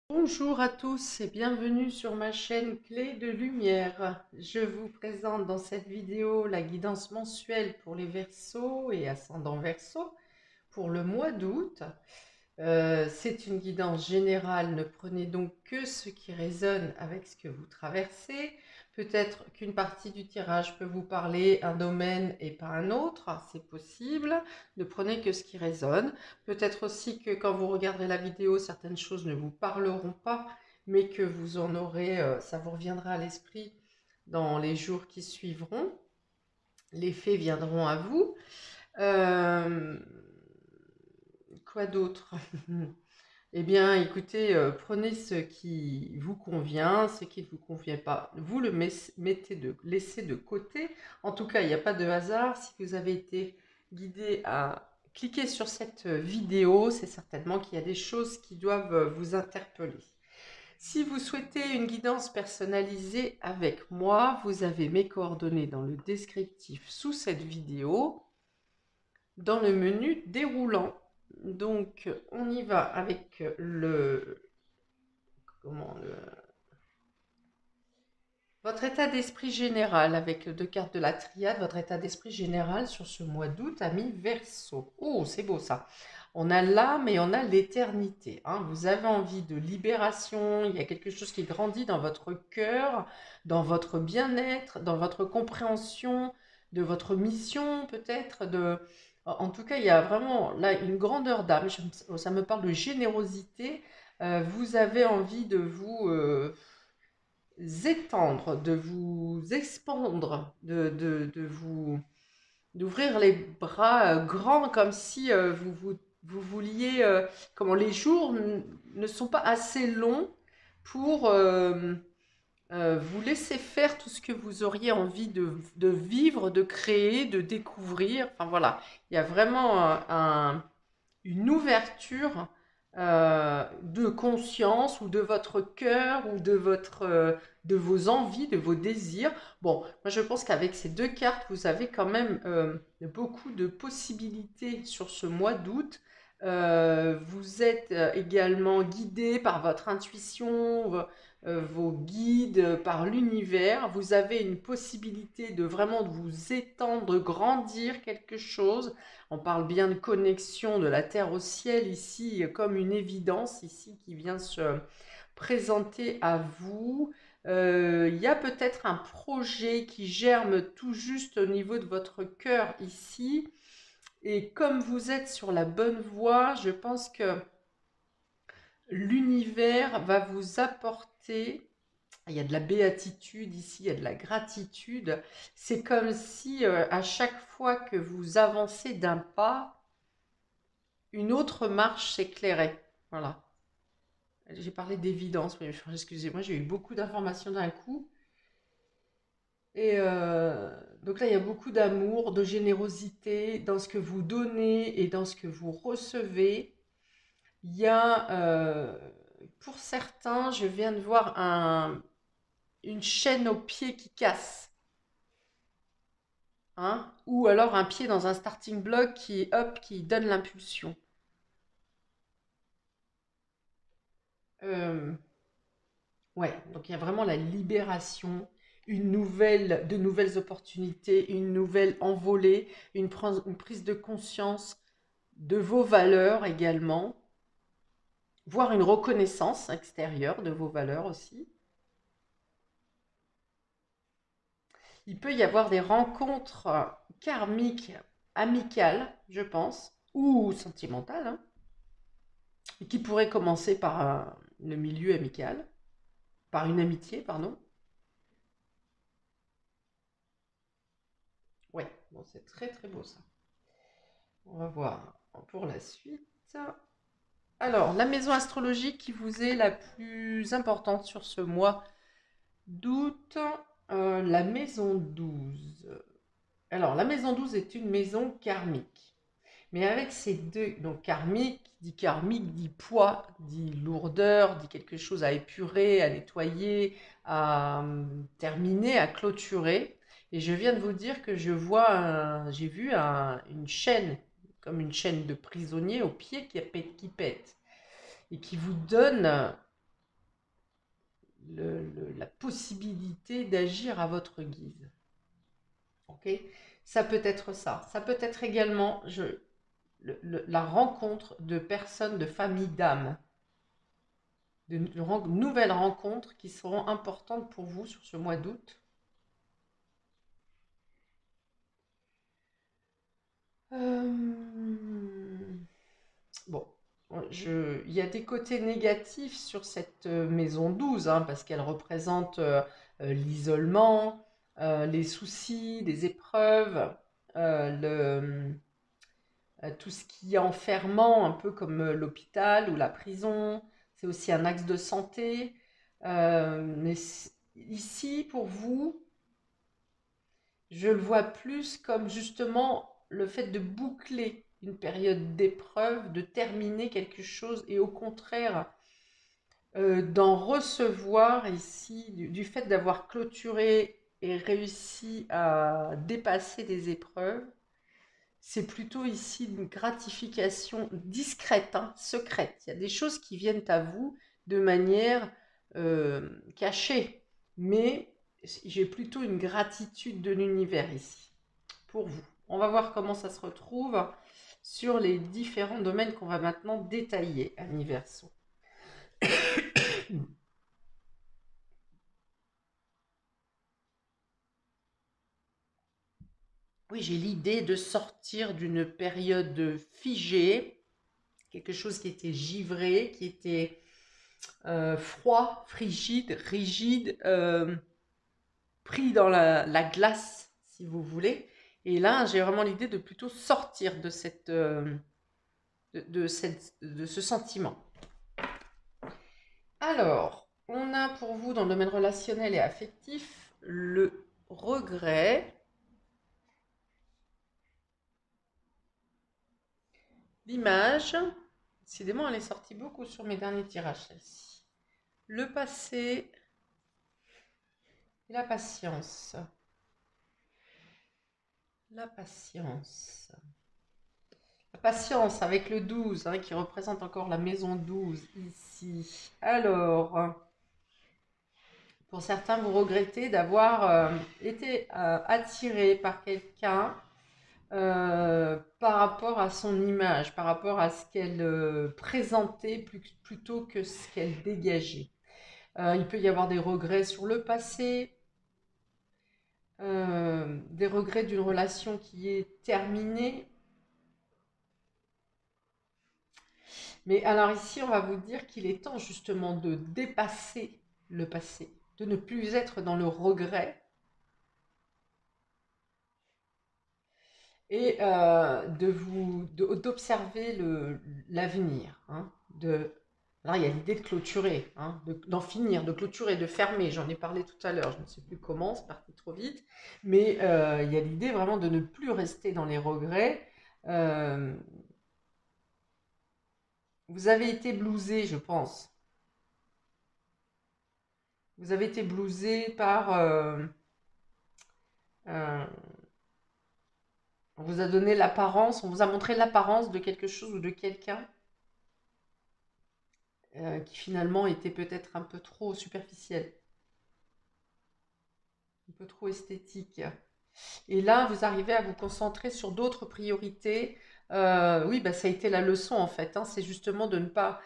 Bonjour à tous et bienvenue sur ma chaîne Clé de Lumière. Je vous présente dans cette vidéo la guidance mensuelle pour les Verseaux et ascendants Verseaux pour le mois d'août. C'est une guidance générale, ne prenez donc que ce qui résonne avec ce que vous traversez. Peut-être qu'une partie du tirage peut vous parler un domaine et pas un autre, c'est possible. Ne prenez que ce qui résonne. Peut-être aussi que quand vous regarderez la vidéo, certaines choses ne vous parleront pas, mais que vous en aurez, ça vous reviendra à l'esprit dans les jours qui suivront. Les faits viendront à vous. Euh, Quoi d'autre? Eh bien, écoutez, prenez ce qui vous convient, ce qui ne vous convient pas, vous le laissez de côté. En tout cas, il n'y a pas de hasard. Si vous avez été guidé à cliquer sur cette vidéo, c'est certainement qu'il y a des choses qui doivent vous interpeller. Si vous souhaitez une guidance personnalisée avec moi, vous avez mes coordonnées dans le descriptif sous cette vidéo, dans le menu déroulant. Donc, on y va avec votre état d'esprit général, avec les deux cartes de la triade, votre état d'esprit général sur ce mois d'août à mi-Verseau. Oh, c'est beau ça. On a l'âme et on a l'éternité, hein. Vous avez envie de libération, il y a quelque chose qui grandit dans votre cœur, dans votre bien-être, dans votre compréhension de votre mission peut-être. En tout cas, il y a vraiment là une grandeur d'âme, ça me parle de générosité. Vous avez envie de vous étendre, de vous expandre, de vous d'ouvrir les bras grands comme si vous vouliez, comment les jours ne sont pas assez longs pour vous laisser faire tout ce que vous auriez envie de vivre, de créer, de découvrir. Enfin voilà, il y a vraiment une ouverture de conscience ou de votre cœur ou de vos envies, de vos désirs. Bon, moi je pense qu'avec ces deux cartes, vous avez quand même beaucoup de possibilités sur ce mois d'août. Vous êtes également guidé par votre intuition, vos guides, par l'univers. Vous avez une possibilité de vraiment de vous étendre, de grandir quelque chose. On parle bien de connexion de la terre au ciel ici, comme une évidence ici qui vient se présenter à vous. Il y a peut-être un projet qui germe tout juste au niveau de votre cœur ici. Et comme vous êtes sur la bonne voie, je pense que l'univers va vous apporter, il y a de la béatitude ici, il y a de la gratitude. C'est comme si à chaque fois que vous avancez d'un pas, une autre marche s'éclairait. Voilà. J'ai parlé d'évidence, mais excusez-moi, j'ai eu beaucoup d'informations d'un coup. Et donc là, il y a beaucoup d'amour, de générosité dans ce que vous donnez et dans ce que vous recevez. Il y a, pour certains, je viens de voir une chaîne au pied qui casse, hein, ou alors un pied dans un starting block qui, hop, qui donne l'impulsion. Euh, Ouais, donc il y a vraiment la libération, de nouvelles opportunités, une nouvelle envolée, une prise de conscience de vos valeurs également, voire une reconnaissance extérieure de vos valeurs aussi. Il peut y avoir des rencontres karmiques, amicales, je pense, ou sentimentales, hein, et qui pourraient commencer par le milieu amical, par une amitié, pardon. Ouais, bon, c'est très très beau ça. On va voir pour la suite. Alors, la maison astrologique qui vous est la plus importante sur ce mois d'août, la maison 12. Alors, la maison 12 est une maison karmique. Mais avec ces deux, donc karmique, dit poids, dit lourdeur, dit quelque chose à épurer, à nettoyer, à terminer, à clôturer. Et je viens de vous dire que j'ai vu une chaîne, comme une chaîne de prisonnier au pied qui pète et qui vous donne la possibilité d'agir à votre guise. Ok? Ça peut être ça. Ça peut être également la rencontre de personnes de famille d'âme, de nouvelles rencontres qui seront importantes pour vous sur ce mois d'août. Bon, il y a des côtés négatifs sur cette maison 12, hein, parce qu'elle représente l'isolement, les soucis, les épreuves, tout ce qui est enfermant, un peu comme l'hôpital ou la prison. C'est aussi un axe de santé. Mais ici, pour vous, je le vois plus comme justement le fait de boucler une période d'épreuve, de terminer quelque chose et au contraire d'en recevoir ici, du fait d'avoir clôturé et réussi à dépasser des épreuves. C'est plutôt ici une gratification discrète, hein, secrète. Il y a des choses qui viennent à vous de manière cachée, mais j'ai plutôt une gratitude de l'univers ici, pour vous. On va voir comment ça se retrouve sur les différents domaines qu'on va maintenant détailler, Amis Verseau. Oui, j'ai l'idée de sortir d'une période figée, quelque chose qui était givré, qui était froid, frigide, rigide, pris dans la glace, si vous voulez. Et là, j'ai vraiment l'idée de plutôt sortir de de ce sentiment. Alors, on a pour vous, dans le domaine relationnel et affectif, le regret, l'image. Décidément, elle est sortie beaucoup sur mes derniers tirages, celle-ci. Le passé et la patience. La patience. La patience avec le 12, hein, qui représente encore la maison 12 ici. Alors, pour certains, vous regrettez d'avoir été attiré par quelqu'un par rapport à son image, par rapport à ce qu'elle présentait plutôt que ce qu'elle dégageait. Il peut y avoir des regrets sur le passé, des regrets d'une relation qui est terminée. Mais alors ici, on va vous dire qu'il est temps justement de dépasser le passé, de ne plus être dans le regret et d'observer l'avenir. Hein, alors il y a l'idée de clôturer, hein, d'en finir, de clôturer, de fermer. J'en ai parlé tout à l'heure, je ne sais plus comment, c'est parti trop vite. Mais il y a l'idée vraiment de ne plus rester dans les regrets. Euh, vous avez été blousé, je pense. Vous avez été blousé par... euh, on vous a donné l'apparence, on vous a montré l'apparence de quelque chose ou de quelqu'un qui finalement était peut-être un peu trop superficiel, un peu trop esthétique. Et là, vous arrivez à vous concentrer sur d'autres priorités. Oui, bah, ça a été la leçon en fait, hein, c'est justement de ne pas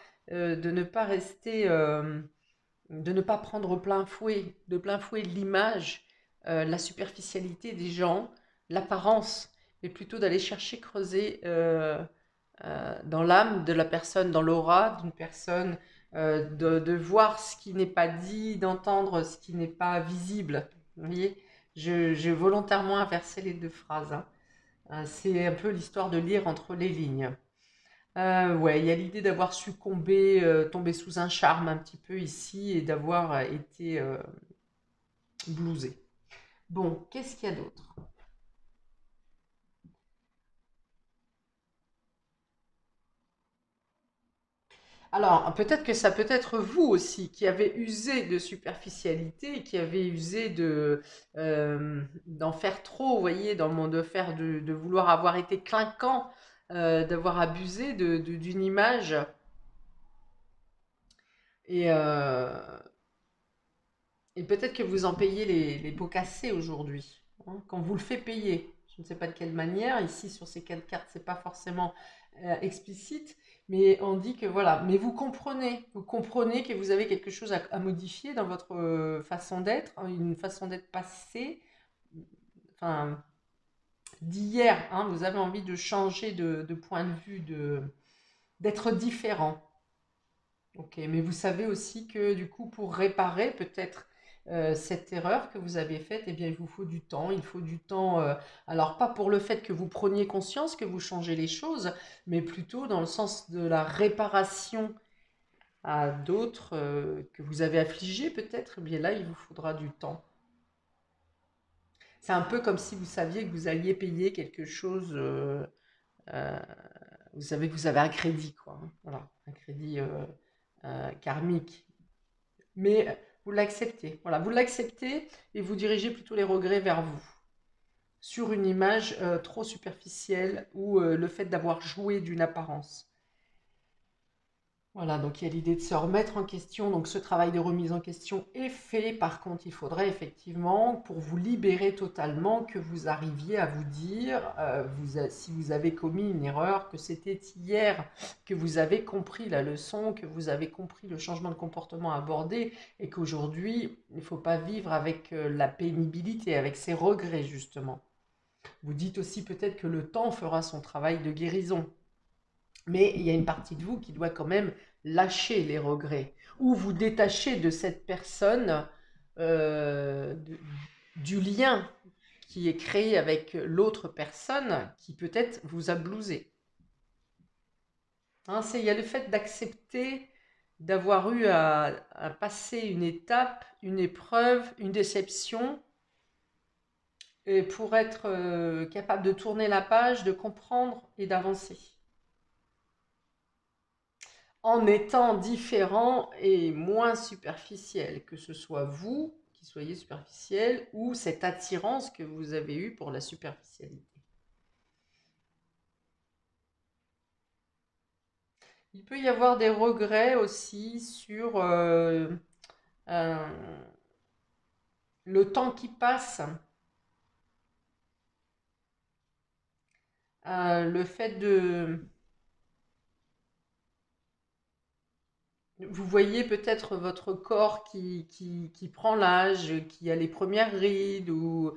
rester, de ne pas prendre de plein fouet l'image, la superficialité des gens, l'apparence, mais plutôt d'aller chercher, creuser dans l'âme de la personne, dans l'aura d'une personne, de voir ce qui n'est pas dit, d'entendre ce qui n'est pas visible. Vous voyez, j'ai volontairement inversé les deux phrases, hein. C'est un peu l'histoire de lire entre les lignes. Ouais, il y a l'idée d'avoir succombé, tombé sous un charme un petit peu ici et d'avoir été blousé. Bon, qu'est-ce qu'il y a d'autre? Alors, peut-être que ça peut être vous aussi qui avez usé de superficialité, qui avez usé d'en faire trop, vous voyez, dans le monde de vouloir avoir été clinquant, d'avoir abusé d'une image. Et Et peut-être que vous en payez les pots cassés aujourd'hui, hein, qu'on vous le fait payer. Je ne sais pas de quelle manière. Ici, sur ces quatre cartes, c'est pas forcément explicite, mais on dit que voilà. Mais vous comprenez que vous avez quelque chose à modifier dans votre façon d'être, hein, une façon d'être passée, enfin d'hier. Hein, vous avez envie de changer de point de vue, d'être différent. Ok, mais vous savez aussi que du coup, pour réparer peut-être cette erreur que vous avez faite, eh bien, il vous faut du temps. Il faut du temps, alors pas pour le fait que vous preniez conscience que vous changez les choses, mais plutôt dans le sens de la réparation à d'autres que vous avez affligés peut-être. Eh bien là, il vous faudra du temps. C'est un peu comme si vous saviez que vous alliez payer quelque chose. Euh, vous savez que vous avez un crédit, quoi. Hein. Voilà, un crédit karmique. Mais vous l'acceptez. Voilà, vous l'acceptez et vous dirigez plutôt les regrets vers vous, sur une image trop superficielle ou le fait d'avoir joué d'une apparence. Voilà, donc il y a l'idée de se remettre en question. Donc ce travail de remise en question est fait. Par contre, il faudrait effectivement, pour vous libérer totalement, que vous arriviez à vous dire, si vous avez commis une erreur, que c'était hier que vous avez compris la leçon, que vous avez compris le changement de comportement abordé, et qu'aujourd'hui, il ne faut pas vivre avec la pénibilité, avec ses regrets justement. Vous dites aussi peut-être que le temps fera son travail de guérison. Mais il y a une partie de vous qui doit quand même lâcher les regrets ou vous détacher de cette personne, euh, de- du lien qui est créé avec l'autre personne qui peut-être vous a blousé. Hein, il y a le fait d'accepter d'avoir eu à passer une étape, une épreuve, une déception, et pour être capable de tourner la page, de comprendre et d'avancer. En étant différent et moins superficiel, que ce soit vous qui soyez superficiel ou cette attirance que vous avez eue pour la superficialité. Il peut y avoir des regrets aussi sur euh, le temps qui passe, le fait de... Vous voyez peut-être votre corps qui prend l'âge, qui a les premières rides ou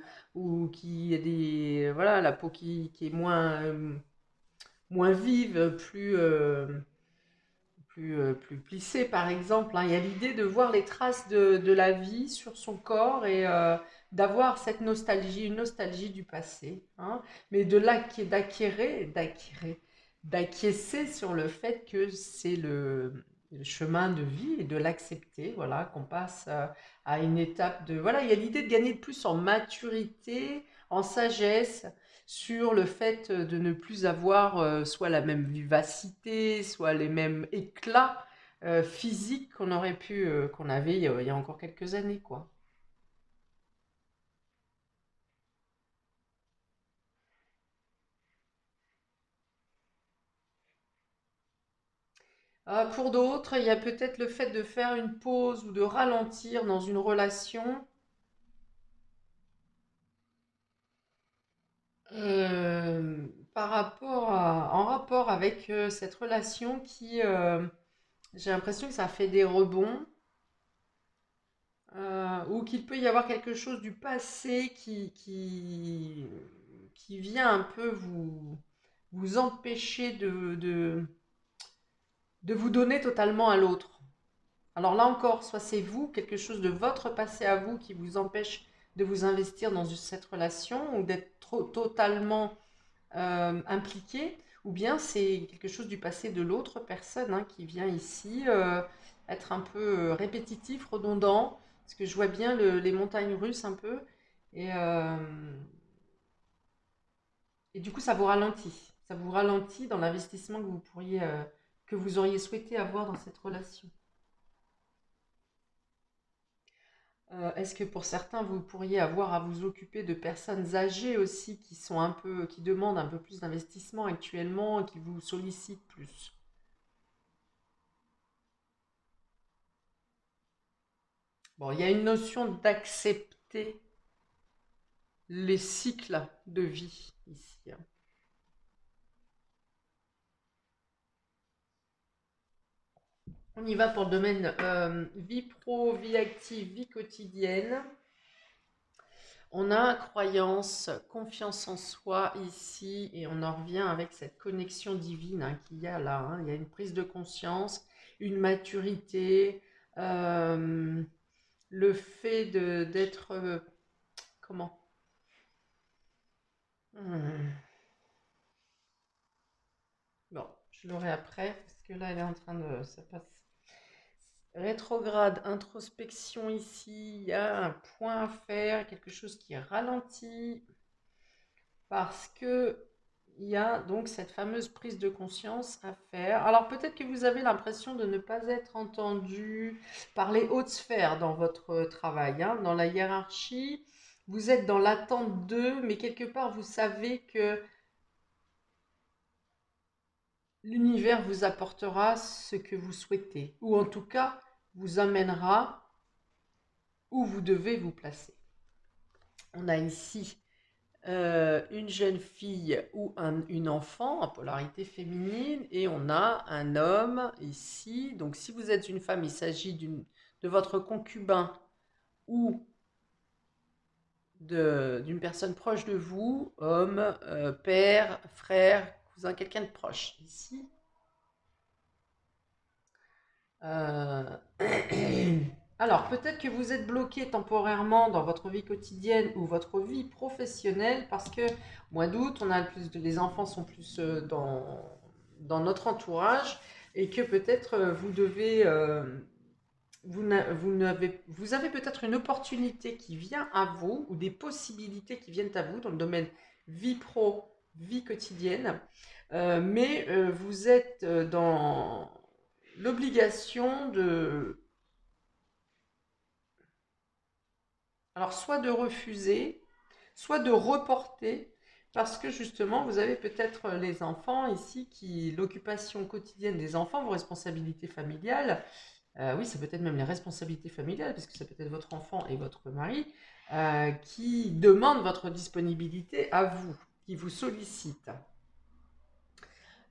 qui a des, voilà, la peau qui est moins vive, plus plissée par exemple. Hein. Il y a l'idée de voir les traces de la vie sur son corps et d'avoir cette nostalgie, une nostalgie du passé. Hein. Mais d'acquiescer sur le fait que c'est le chemin de vie et de l'accepter, voilà, qu'on passe à une étape de... Voilà, il y a l'idée de gagner de plus en maturité, en sagesse, sur le fait de ne plus avoir soit la même vivacité, soit les mêmes éclats physiques qu'on avait il y a encore quelques années, quoi. Pour d'autres, il y a peut-être le fait de faire une pause ou de ralentir dans une relation en rapport avec cette relation qui, j'ai l'impression que ça fait des rebonds, ou qu'il peut y avoir quelque chose du passé qui vient un peu vous empêcher de vous donner totalement à l'autre. Alors là encore, soit c'est vous, quelque chose de votre passé à vous qui vous empêche de vous investir dans cette relation ou d'être totalement impliqué, ou bien c'est quelque chose du passé de l'autre personne hein, qui vient ici être un peu répétitif, redondant, parce que je vois bien les montagnes russes un peu, et, euh, et du coup ça vous ralentit. Ça vous ralentit dans l'investissement que vous auriez souhaité avoir dans cette relation. Est-ce que pour certains, vous pourriez avoir à vous occuper de personnes âgées aussi qui demandent un peu plus d'investissement actuellement et qui vous sollicitent plus? Bon, il y a une notion d'accepter les cycles de vie ici, hein. On y va pour le domaine vie pro, vie active, vie quotidienne. On a croyance, confiance en soi ici, et on en revient avec cette connexion divine hein, qu'il y a là, hein. Il y a une prise de conscience, une maturité, euh, le fait d'être... comment? Hmm. Bon, je l'aurai après, parce que là, elle est en train de... Ça passe. Rétrograde, introspection ici, il y a un point à faire, quelque chose qui ralentit, parce que il y a donc cette fameuse prise de conscience à faire. Alors peut-être que vous avez l'impression de ne pas être entendu par les hautes sphères dans votre travail, hein, dans la hiérarchie. Vous êtes dans l'attente d'eux, mais quelque part vous savez que l'univers vous apportera ce que vous souhaitez, ou en tout cas vous amènera où vous devez vous placer. On a ici une jeune fille ou une enfant en polarité féminine et on a un homme ici. Donc si vous êtes une femme, il s'agit de votre concubin ou d'une personne proche de vous, homme, père, frère, cousin, quelqu'un de proche. Ici, Euh, alors, peut-être que vous êtes bloqué temporairement dans votre vie quotidienne ou votre vie professionnelle parce que mois d'août, on a les enfants sont plus dans notre entourage et que peut-être vous devez, vous avez peut-être une opportunité qui vient à vous ou des possibilités qui viennent à vous dans le domaine vie pro, vie quotidienne, mais vous êtes dans l'obligation de, alors soit de refuser, soit de reporter, parce que justement, vous avez peut-être les enfants ici qui, l'occupation quotidienne des enfants, vos responsabilités familiales, oui, ça peut être même les responsabilités familiales, puisque ça peut être votre enfant et votre mari, qui demandent votre disponibilité à vous, qui vous sollicitent.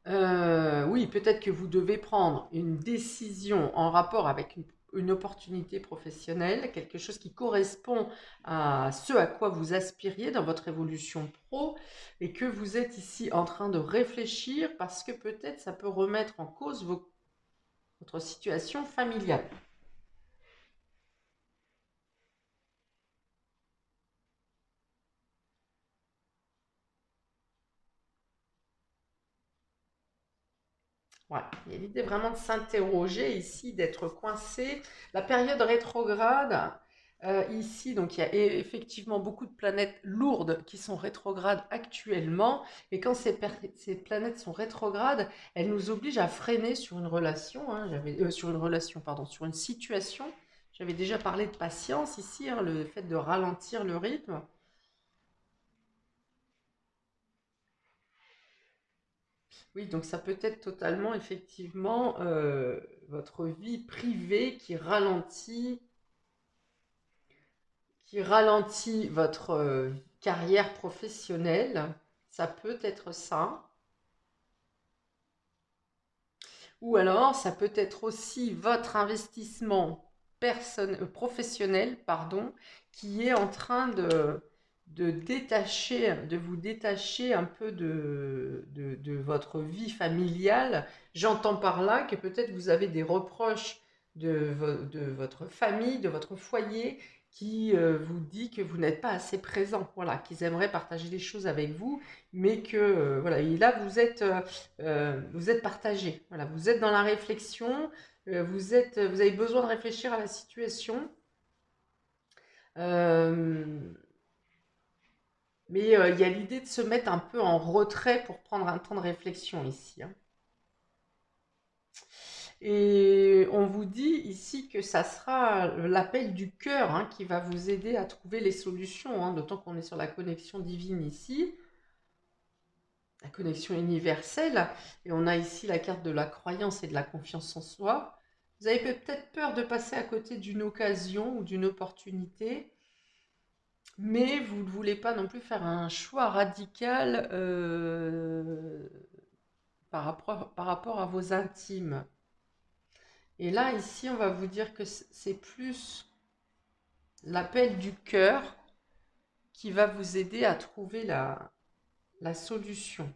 Oui, peut-être que vous devez prendre une décision en rapport avec une opportunité professionnelle, quelque chose qui correspond à ce à quoi vous aspiriez dans votre évolution pro et que vous êtes ici en train de réfléchir parce que peut-être ça peut remettre en cause votre situation familiale. Ouais, il y a l'idée vraiment de s'interroger ici, d'être coincé. La période rétrograde, ici, donc il y a effectivement beaucoup de planètes lourdes qui sont rétrogrades actuellement. Et quand ces planètes sont rétrogrades, elles nous obligent à freiner sur une relation, hein, sur une relation, pardon, sur une situation. J'avais déjà parlé de patience ici, hein, le fait de ralentir le rythme. Oui, donc ça peut être totalement, effectivement, votre vie privée qui ralentit votre carrière professionnelle. Ça peut être ça. Ou alors, ça peut être aussi votre investissement professionnel, pardon, qui est en train de vous détacher un peu de votre vie familiale. J'entends par là que peut-être vous avez des reproches de votre famille, de votre foyer, qui vous dit que vous n'êtes pas assez présent, voilà, qu'ils aimeraient partager des choses avec vous, mais que, voilà, et là, vous êtes partagé, voilà, vous êtes dans la réflexion, vous avez besoin de réfléchir à la situation, euh, mais il y a l'idée de se mettre un peu en retrait pour prendre un temps de réflexion ici, hein. Et on vous dit ici que ça sera l'appel du cœur hein, qui va vous aider à trouver les solutions, hein, d'autant qu'on est sur la connexion divine ici, la connexion universelle, et on a ici la carte de la croyance et de la confiance en soi. Vous avez peut-être peur de passer à côté d'une occasion ou d'une opportunité, mais vous ne voulez pas non plus faire un choix radical par rapport à vos intimes. Et là, ici, on va vous dire que c'est plus l'appel du cœur qui va vous aider à trouver la solution.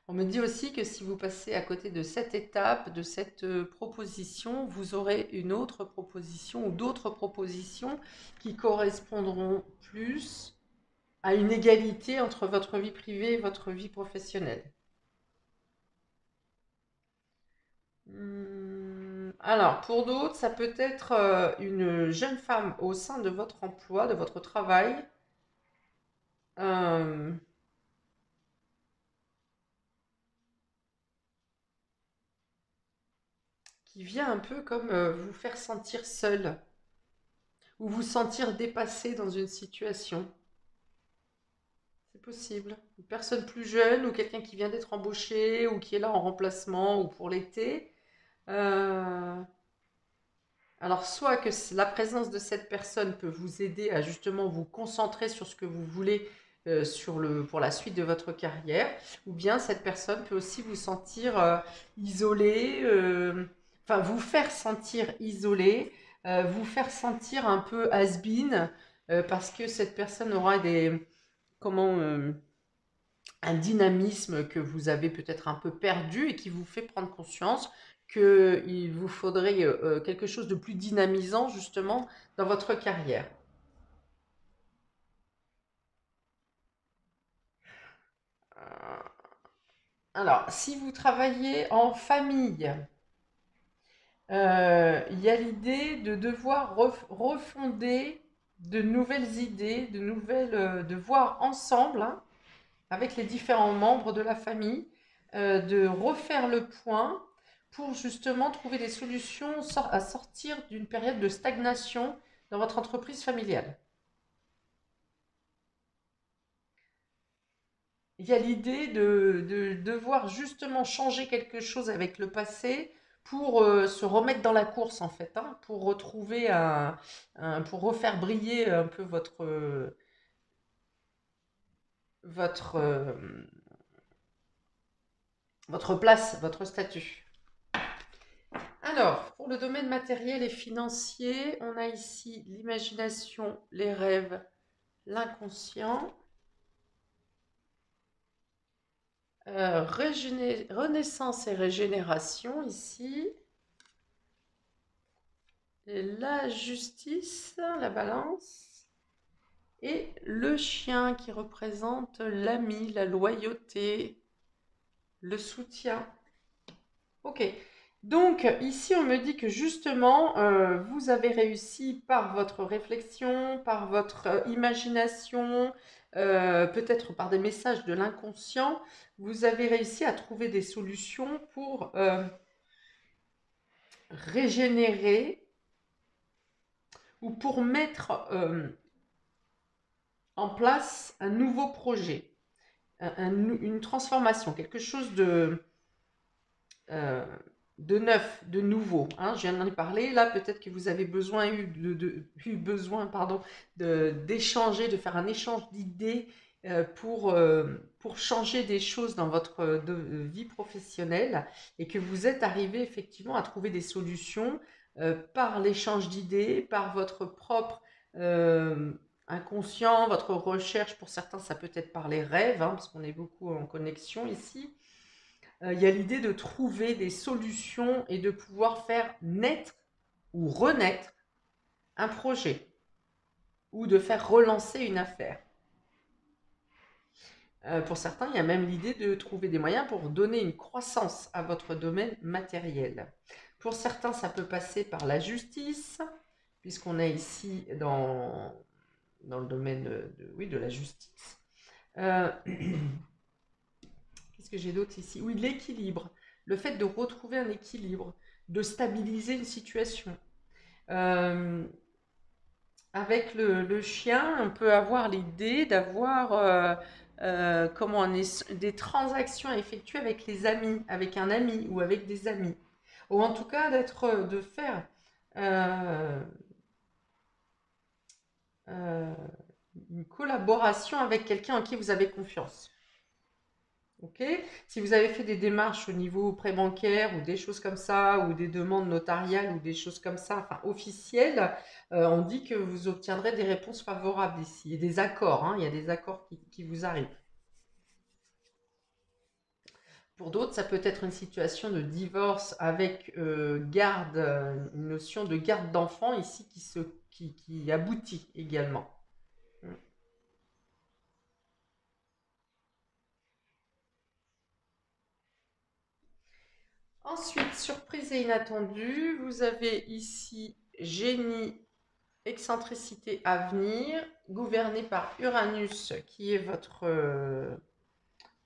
On me dit aussi que si vous passez à côté de cette étape, de cette proposition, vous aurez une autre proposition ou d'autres propositions qui correspondront plus à une égalité entre votre vie privée et votre vie professionnelle. Alors, pour d'autres, ça peut être une jeune femme au sein de votre emploi, de votre travail, euh, qui vient un peu comme vous faire sentir seul ou vous sentir dépassé dans une situation. C'est possible. Une personne plus jeune ou quelqu'un qui vient d'être embauché ou qui est là en remplacement ou pour l'été. Euh, alors, soit que la présence de cette personne peut vous aider à justement vous concentrer sur ce que vous voulez pour la suite de votre carrière, ou bien cette personne peut aussi vous sentir isolé, enfin vous faire sentir isolé, vous faire sentir un peu has-been, parce que cette personne aura comment, un dynamisme que vous avez peut-être un peu perdu et qui vous fait prendre conscience qu'il vous faudrait quelque chose de plus dynamisant justement dans votre carrière. Euh, Alors, si vous travaillez en famille, il y a l'idée de devoir refonder de nouvelles idées, de voir ensemble, hein, avec les différents membres de la famille, de refaire le point pour justement trouver des solutions à sortir d'une période de stagnation dans votre entreprise familiale. Il y a l'idée de devoir justement changer quelque chose avec le passé pour se remettre dans la course en fait, hein, pour retrouver pour refaire briller un peu votre, votre place, votre statut. Alors, pour le domaine matériel et financier, on a ici l'imagination, les rêves, l'inconscient, renaissance et régénération ici, et la justice, la balance, et le chien qui représente l'ami, la loyauté, le soutien. Ok, donc ici on me dit que justement vous avez réussi par votre réflexion, par votre imagination, peut-être par des messages de l'inconscient, vous avez réussi à trouver des solutions pour régénérer ou pour mettre en place un nouveau projet, une transformation, quelque chose euh, de neuf, de nouveau, hein. Je viens d'en parler. Là, peut-être que vous avez eu besoin, pardon, d'échanger, de faire un échange d'idées pour changer des choses dans votre vie professionnelle et que vous êtes arrivé effectivement à trouver des solutions par l'échange d'idées, par votre propre euh, inconscient, votre recherche. Pour certains, ça peut être par les rêves, hein, parce qu'on est beaucoup en connexion ici. Il y a l'idée de trouver des solutions et de pouvoir faire naître ou renaître un projet ou de faire relancer une affaire. Pour certains, il y a même l'idée de trouver des moyens pour donner une croissance à votre domaine matériel. Pour certains, ça peut passer par la justice, puisqu'on est ici dans le domaine oui, de la justice. Qu'est-ce que j'ai d'autre ici? Oui, l'équilibre. Le fait de retrouver un équilibre, de stabiliser une situation. Euh, Avec le chien, on peut avoir l'idée d'avoir des transactions à effectuer avec les amis, avec un ami ou avec des amis. ou en tout cas de faire euh, euh, une collaboration avec quelqu'un en qui vous avez confiance. Ok? Si vous avez fait des démarches au niveau pré-bancaire ou des choses comme ça, ou des demandes notariales ou des choses comme ça, enfin officielles, on dit que vous obtiendrez des réponses favorables ici et des accords, hein, il y a des accords qui vous arrivent. Pour d'autres, ça peut être une situation de divorce avec garde, une notion de garde d'enfant ici qui aboutit également. Ensuite, surprise et inattendue, vous avez ici génie, excentricité à venir, gouverné par Uranus qui est votre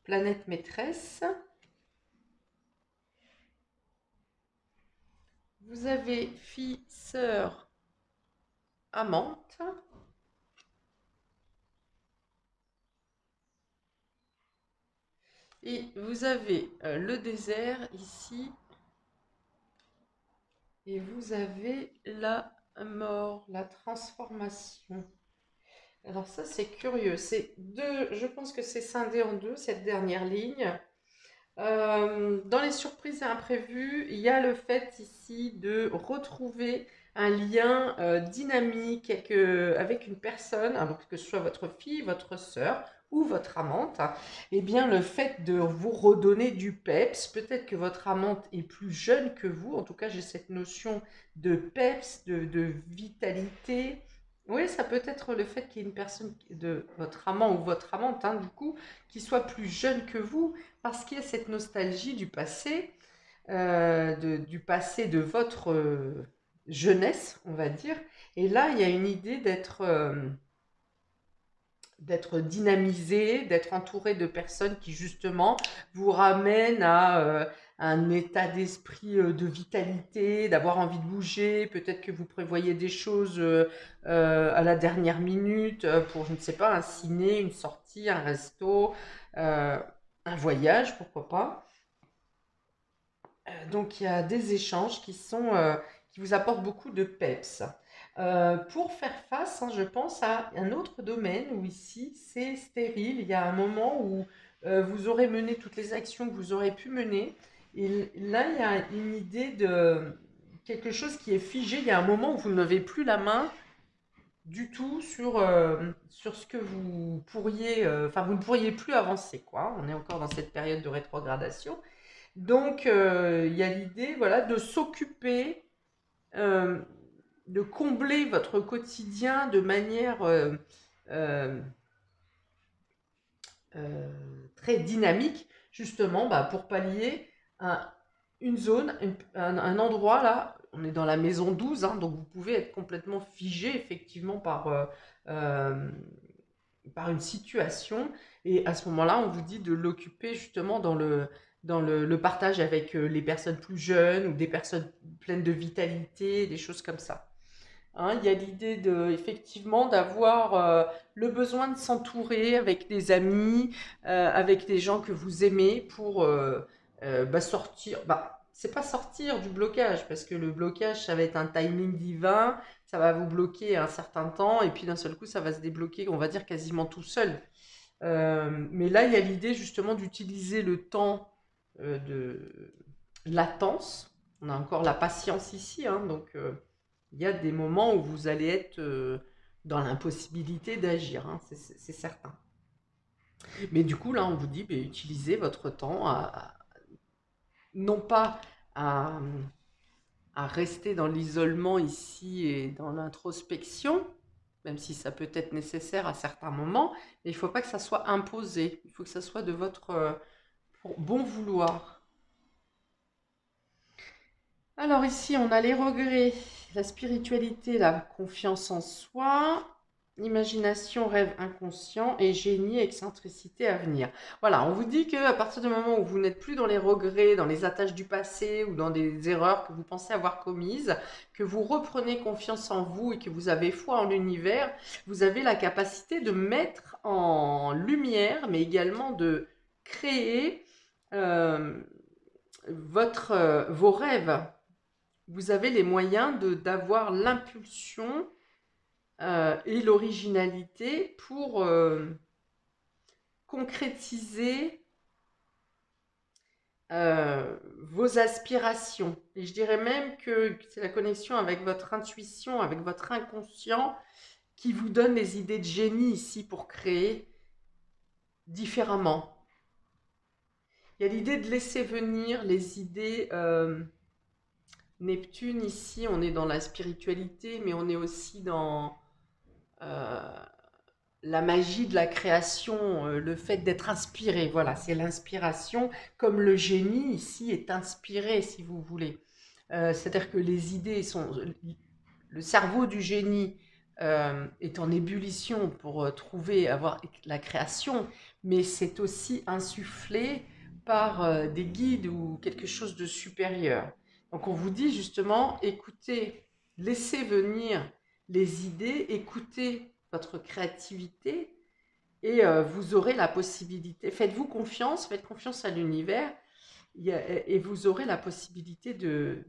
planète maîtresse. Vous avez fille, sœur, amante. Et vous avez le désert ici. Et vous avez la mort, la transformation. Alors ça, c'est curieux. C'est deux, je pense que c'est scindé en deux, cette dernière ligne. Dans les surprises et imprévues, il y a le fait ici de retrouver un lien dynamique avec une personne, alors que ce soit votre fille, votre sœur ou votre amante. Eh bien, le fait de vous redonner du peps, peut-être que votre amante est plus jeune que vous, en tout cas j'ai cette notion de peps, de vitalité. Oui, ça peut être le fait qu'il y ait une personne de votre amant ou votre amante, hein, du coup, qui soit plus jeune que vous, parce qu'il y a cette nostalgie du passé de votre jeunesse, on va dire. Et là, il y a une idée d'être dynamisé, d'être entouré de personnes qui justement vous ramènent à un état d'esprit de vitalité, d'avoir envie de bouger. Peut-être que vous prévoyez des choses à la dernière minute pour, je ne sais pas, un ciné, une sortie, un resto, euh, un voyage, pourquoi pas. Donc il y a des échanges qui vous apportent beaucoup de peps. Pour faire face, hein, je pense à un autre domaine où ici c'est stérile. Il y a un moment où vous aurez mené toutes les actions que vous aurez pu mener. Et là, il y a une idée de quelque chose qui est figé. Il y a un moment où vous n'avez plus la main du tout sur ce que vous pourriez, enfin vous ne pourriez plus avancer, quoi. On est encore dans cette période de rétrogradation. Donc, il y a l'idée, voilà, de s'occuper, euh, de combler votre quotidien de manière euh, euh, très dynamique, justement, bah, pour pallier un- une zone, un endroit là. On est dans la maison 12, hein, donc vous pouvez être complètement figé effectivement euh, par une situation. Et à ce moment-là, on vous dit de l'occuper justement dans le partage avec les personnes plus jeunes ou des personnes pleines de vitalité, des choses comme ça. Hein, il y a l'idée effectivement d'avoir le besoin de s'entourer avec des amis, avec des gens que vous aimez pour sortir. Bah, c'est pas sortir du blocage, parce que le blocage, ça va être un timing divin, ça va vous bloquer un certain temps, et puis d'un seul coup, ça va se débloquer, on va dire, quasiment tout seul. Mais là, il y a l'idée justement d'utiliser le temps de latence. On a encore la patience ici, hein, donc il y a des moments où vous allez être dans l'impossibilité d'agir, hein, c'est certain. Mais du coup, là, on vous dit, bah, utilisez votre temps non pas à, à rester dans l'isolement ici et dans l'introspection, même si ça peut être nécessaire à certains moments, mais il ne faut pas que ça soit imposé, il faut que ça soit de votre bon vouloir. Alors ici, on a les regrets, la spiritualité, la confiance en soi, imagination, rêve inconscient et génie, excentricité à venir. Voilà, on vous dit qu'à partir du moment où vous n'êtes plus dans les regrets, dans les attaches du passé ou dans des erreurs que vous pensez avoir commises, que vous reprenez confiance en vous et que vous avez foi en l'univers, vous avez la capacité de mettre en lumière, mais également de créer euh, vos rêves. Vous avez les moyens d'avoir l'impulsion et l'originalité pour concrétiser vos aspirations. Et je dirais même que c'est la connexion avec votre intuition, avec votre inconscient, qui vous donne les idées de génie ici pour créer différemment. Il y a l'idée de laisser venir les idées. Neptune, ici, on est dans la spiritualité, mais on est aussi dans la magie de la création, le fait d'être inspiré. Voilà, c'est l'inspiration, comme le génie ici est inspiré, si vous voulez. C'est-à-dire que les idées sont... Le cerveau du génie est en ébullition pour avoir la création, mais c'est aussi insufflé par des guides ou quelque chose de supérieur. Donc on vous dit justement, écoutez, laissez venir les idées, écoutez votre créativité et vous aurez la possibilité, faites-vous confiance, faites confiance à l'univers et vous aurez la possibilité de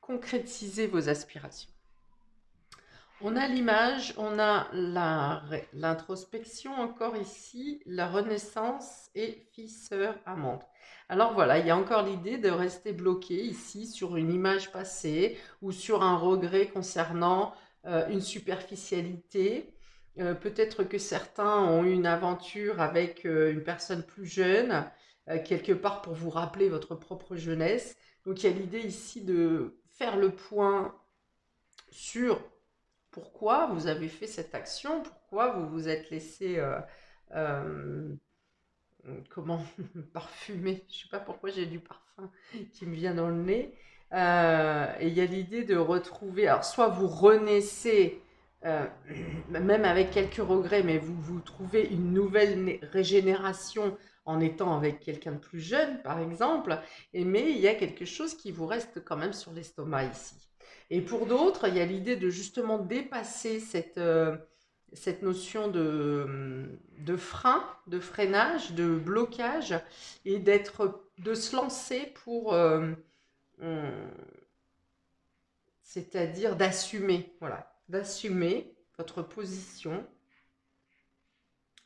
concrétiser vos aspirations. On a l'image, on a l'introspection encore ici, la renaissance et fille-sœur amante. Alors voilà, il y a encore l'idée de rester bloqué ici sur une image passée ou sur un regret concernant une superficialité. Peut-être que certains ont eu une aventure avec une personne plus jeune, quelque part pour vous rappeler votre propre jeunesse. Donc il y a l'idée ici de faire le point sur pourquoi vous avez fait cette action, pourquoi vous vous êtes laissé euh, comment parfumer. Je ne sais pas pourquoi j'ai du parfum qui me vient dans le nez. Et il y a l'idée de retrouver, alors soit vous renaissez, même avec quelques regrets, mais vous trouvez une nouvelle régénération en étant avec quelqu'un de plus jeune, par exemple, mais il y a quelque chose qui vous reste quand même sur l'estomac ici. Et pour d'autres, il y a l'idée de justement dépasser cette notion de frein, de freinage, de blocage, et de se lancer pour, c'est-à-dire d'assumer, voilà, d'assumer votre position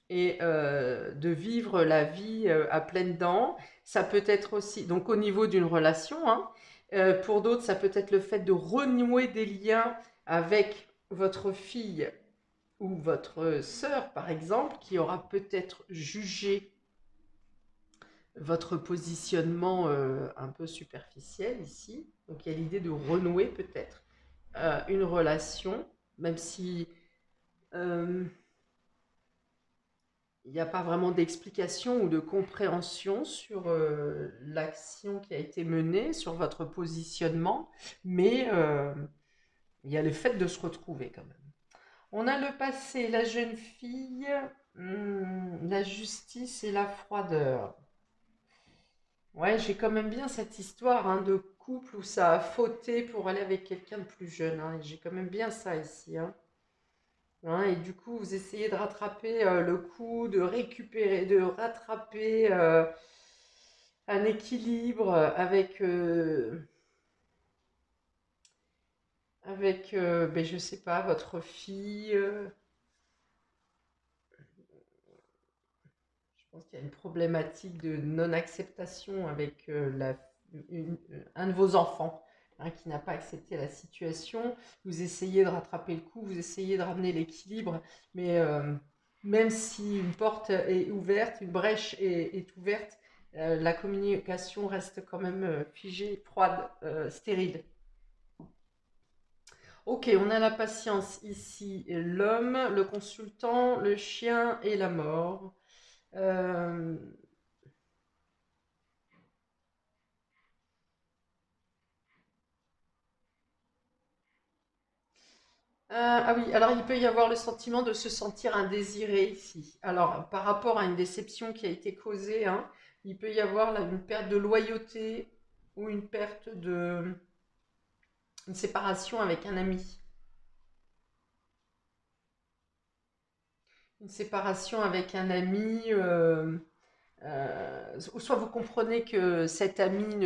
et de vivre la vie à pleines dents. Ça peut être aussi, donc au niveau d'une relation, hein, pour d'autres, ça peut être le fait de renouer des liens avec votre fille ou votre sœur, par exemple, qui aura peut-être jugé votre positionnement un peu superficiel ici. Donc il y a l'idée de renouer peut-être une relation, même si il n'y a pas vraiment d'explication ou de compréhension sur l'action qui a été menée, sur votre positionnement, mais il y a le fait de se retrouver quand même. On a le passé, la jeune fille, la justice et la froideur. Ouais, j'ai quand même bien cette histoire hein, de couple où ça a fauté pour aller avec quelqu'un de plus jeune. Hein. J'ai quand même bien ça ici. Hein. Hein, et du coup, vous essayez de rattraper le coup, de récupérer, de rattraper un équilibre avec ben, je sais pas, votre fille. Je pense qu'il y a une problématique de non-acceptation avec un de vos enfants hein, qui n'a pas accepté la situation. Vous essayez de rattraper le coup, vous essayez de ramener l'équilibre, mais même si une porte est ouverte, une brèche est ouverte, la communication reste quand même figée, froide, stérile. Ok, on a la patience ici, l'homme, le consultant, le chien et la mort. Euh, ah oui, alors il peut y avoir le sentiment de se sentir indésiré ici. Alors, par rapport à une déception qui a été causée, hein, il peut y avoir là, une perte de loyauté ou une séparation avec un ami. Une séparation avec un ami soit vous comprenez que cet ami,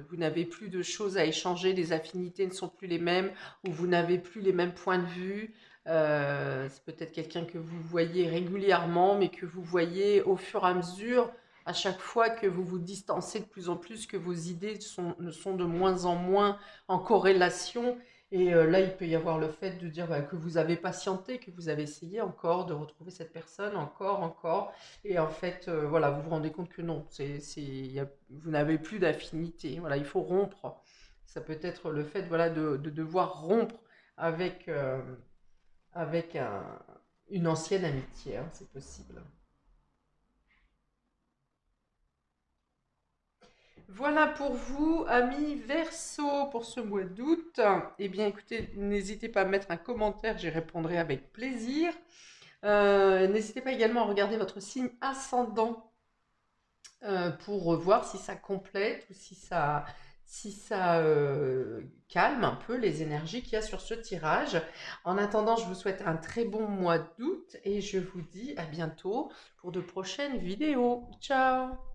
vous n'avez plus de choses à échanger, les affinités ne sont plus les mêmes, ou vous n'avez plus les mêmes points de vue. C'est peut-être quelqu'un que vous voyez régulièrement, mais que vous voyez au fur et à mesure, à chaque fois que vous vous distancez de plus en plus, que vos idées sont de moins en moins en corrélation. Et là, il peut y avoir le fait de dire que vous avez patienté, que vous avez essayé encore de retrouver cette personne, encore. Et en fait, voilà, vous vous rendez compte que non, vous n'avez plus d'affinité. Voilà, il faut rompre. Ça peut être le fait, voilà, de devoir rompre avec, avec une ancienne amitié, hein, c'est possible. Voilà pour vous, amis Verseau, pour ce mois d'août. Eh bien, écoutez, n'hésitez pas à mettre un commentaire, j'y répondrai avec plaisir. N'hésitez pas également à regarder votre signe ascendant pour voir si ça complète ou si ça calme un peu les énergies qu'il y a sur ce tirage. En attendant, je vous souhaite un très bon mois d'août et je vous dis à bientôt pour de prochaines vidéos. Ciao!